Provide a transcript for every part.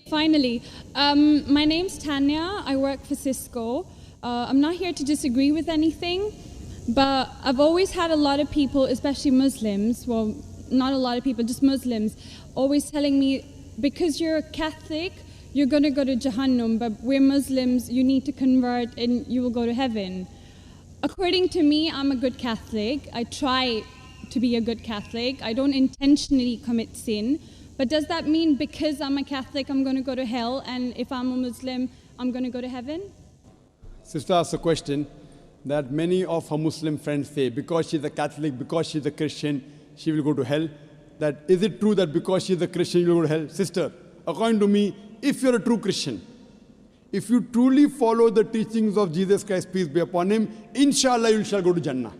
Finally, my name's Tanya. I work for Cisco. I'm not here to disagree with anything, but I've always had a lot of people, especially Muslims, well, not a lot of people, just Muslims, always telling me, because you're a Catholic, you're going to go to Jahannam, but we're Muslims, you need to convert and you will go to heaven. According to me, I'm a good Catholic. I try to be a good Catholic. I don't intentionally commit sin. But does that mean because I'm a Catholic, I'm going to go to hell, and if I'm a Muslim, I'm going to go to heaven? Sister asked a question that many of her Muslim friends say, because she's a Catholic, because she's a Christian, she will go to hell. That is it true that because she's a Christian, you will go to hell? Sister, according to me, if you're a true Christian, if you truly follow the teachings of Jesus Christ, peace be upon him, inshallah you shall go to Jannah.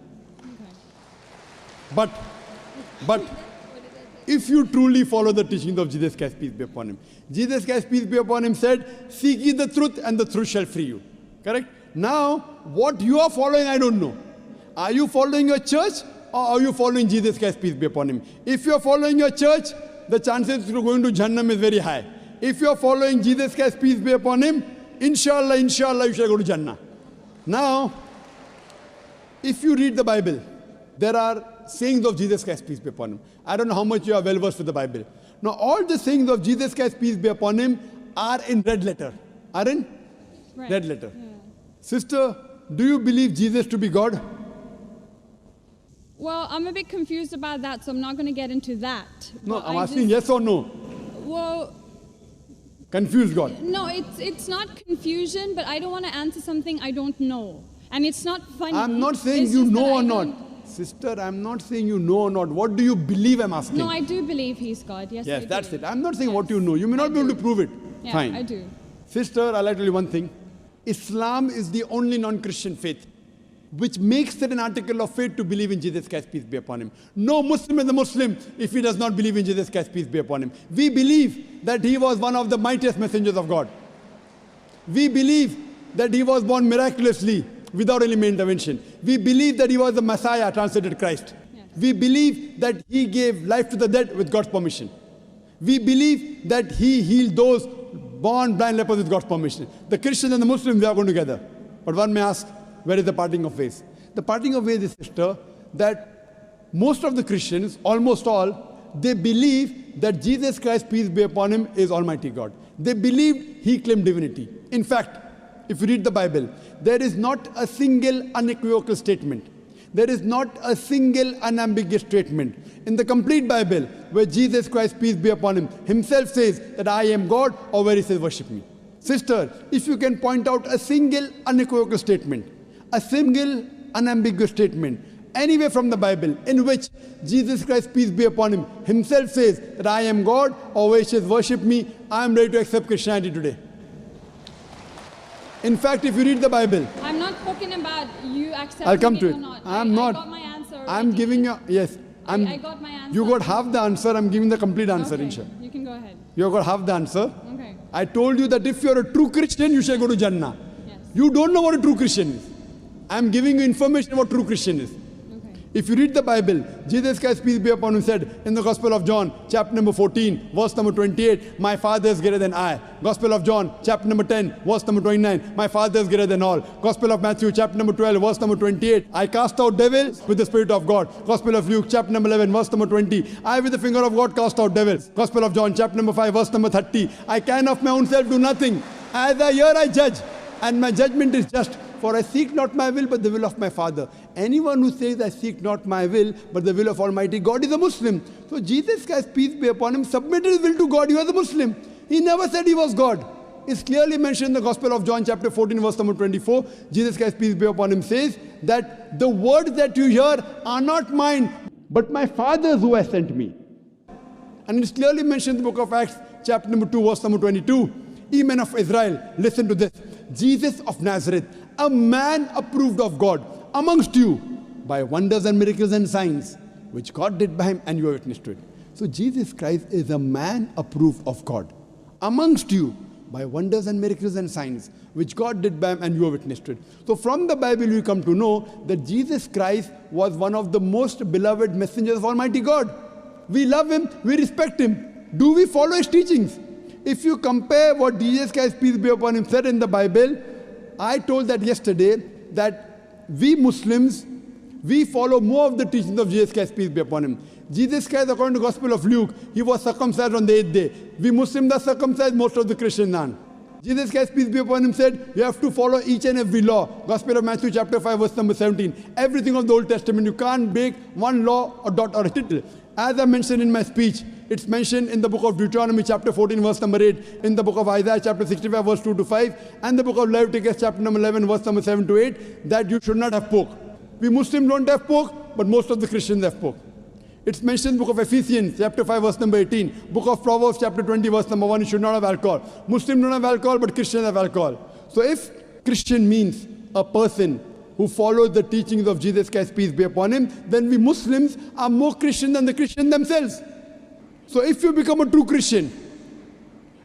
Okay. But if you truly follow the teachings of Jesus Christ, peace be upon him. Jesus Christ, peace be upon him, said, seek ye the truth and the truth shall free you. Correct? Now, what you are following, I don't know. Are you following your church or are you following Jesus Christ, peace be upon him? If you are following your church, the chances of going to Jannah is very high. If you are following Jesus Christ, peace be upon him, inshallah, you shall go to Jannah. Now, if you read the Bible, there are sayings of Jesus Christ, peace be upon him. I don't know how much you are well versed with the Bible. Now, all the sayings of Jesus Christ, peace be upon him, are in red letter. Are in red letter. Yeah. Sister, do you believe Jesus to be God? Well, I'm a bit confused about that, so I'm not going to get into that. No, I'm asking yes or no. Well, confused God. No, it's not confusion, but I don't want to answer something I don't know. And it's not funny. I'm not saying you know or not. Sister, I'm not saying you know or not. What do you believe, I'm asking? No, I do believe he's God. Yes, yes, that's it. I'm not saying what you know. You may not be able to prove it. Yeah, fine. I do. Sister, I'd like to tell you one thing. Islam is the only non-Christian faith which makes it an article of faith to believe in Jesus Christ, peace be upon him. No Muslim is a Muslim if he does not believe in Jesus Christ, peace be upon him. We believe that he was one of the mightiest messengers of God. We believe that he was born miraculously without any intervention. We believe that he was the Messiah, translated Christ. Yes. We believe that he gave life to the dead with God's permission. We believe that he healed those born blind lepers with God's permission. The Christians and the Muslims, they are going together. But one may ask, where is the parting of ways? The parting of ways is, sister, that most of the Christians, almost all, they believe that Jesus Christ, peace be upon him, is Almighty God. They believed he claimed divinity. In fact, if you read the Bible, there is not a single unequivocal statement. There is not a single unambiguous statement in the complete Bible where Jesus Christ, peace be upon him, himself says that I am God, or where he says worship me. Sister, if you can point out a single unequivocal statement, a single unambiguous statement, anywhere from the Bible in which Jesus Christ, peace be upon him, himself says that I am God, or where he says worship me, I am ready to accept Christianity today. In fact, if you read the Bible, I'm not talking about you accepting I'll come to it it. or not. I'm not. I got my answer. I'm giving you, yes. I got my answer. You got half the answer, I'm giving the complete answer, okay, inshallah. You can go ahead. You got half the answer. Okay. I told you that if you're a true Christian, you shall go to Jannah. Yes. You don't know what a true Christian is. I'm giving you information about true Christian is. If you read the Bible, Jesus Christ, peace be upon him, said in the Gospel of John, chapter number 14, verse number 28, my Father is greater than I. Gospel of John, chapter number 10, verse number 29, my Father is greater than all. Gospel of Matthew, chapter number 12, verse number 28, I cast out devils with the Spirit of God. Gospel of Luke, chapter number 11, verse number 20, I with the finger of God cast out devils. Gospel of John, chapter number 5, verse number 30, I can of my own self do nothing. As I hear, I judge, and my judgment is just. For I seek not my will, but the will of my Father. Anyone who says, I seek not my will, but the will of Almighty God is a Muslim. So Jesus Christ, peace be upon him, submitted his will to God. He was a Muslim. He never said he was God. It's clearly mentioned in the Gospel of John, chapter 14, verse number 24. Jesus Christ, peace be upon him, says that the words that you hear are not mine, but my Father's who has sent me. And it's clearly mentioned in the book of Acts, chapter number 2, verse number 22. Ye men of Israel, listen to this. Jesus of Nazareth, a man approved of God amongst you by wonders and miracles and signs, which God did by him, and you are witness to it. So Jesus Christ is a man approved of God amongst you by wonders and miracles and signs, which God did by him, and you are witness to it. So from the Bible we come to know that Jesus Christ was one of the most beloved messengers of Almighty God. We love him, we respect him. Do we follow his teachings? If you compare what Jesus Christ, peace be upon him, said in the Bible, I told that yesterday, that we Muslims, we follow more of the teachings of Jesus Christ, peace be upon him. Jesus Christ, according to the Gospel of Luke, he was circumcised on the 8th day. We Muslims are circumcised, most of the Christians aren't. Jesus Christ, peace be upon him, said, you have to follow each and every law. Gospel of Matthew chapter 5, verse number 17. Everything of the Old Testament, you can't break one law or dot or a tittle. As I mentioned in my speech, it's mentioned in the book of Deuteronomy chapter 14, verse number 8, in the book of Isaiah chapter 65, verse 2 to 5, and the book of Leviticus chapter number 11, verse number 7 to 8, that you should not have pork. We Muslims don't have pork, but most of the Christians have pork. It's mentioned in the book of Ephesians, chapter 5, verse number 18. Book of Proverbs, chapter 20, verse number 1, you should not have alcohol. Muslims don't have alcohol, but Christians have alcohol. So if Christian means a person who follows the teachings of Jesus Christ, peace be upon him, then we Muslims are more Christian than the Christians themselves. So if you become a true Christian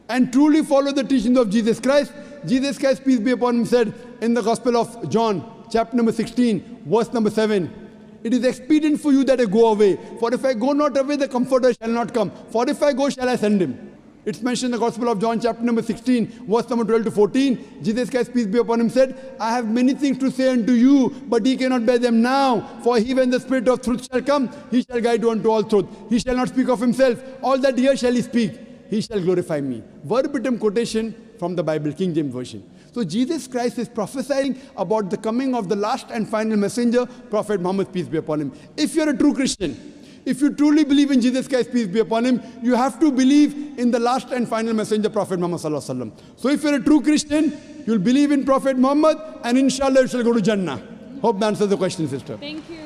and truly follow the teachings of Jesus Christ, peace be upon him, said in the Gospel of John, chapter number 16, verse number 7, it is expedient for you that I go away. For if I go not away, the Comforter shall not come. For if I go, shall I send him. It's mentioned in the Gospel of John, chapter number 16, verse number 12 to 14. Jesus Christ, peace be upon him, said, I have many things to say unto you, but ye cannot bear them now. For he, when the Spirit of truth shall come, he shall guide you unto all truth. He shall not speak of himself. All that here shall he speak. He shall glorify me. Verbatim quotation from the Bible, King James Version. So Jesus Christ is prophesying about the coming of the last and final messenger, Prophet Muhammad, peace be upon him. If you're a true Christian, if you truly believe in Jesus Christ, peace be upon him, you have to believe in the last and final messenger, Prophet Muhammad sallallahu alaihi wasallam. So if you're a true Christian, you'll believe in Prophet Muhammad, and inshallah you shall go to Jannah. Hope that answers the question, sister. Thank you.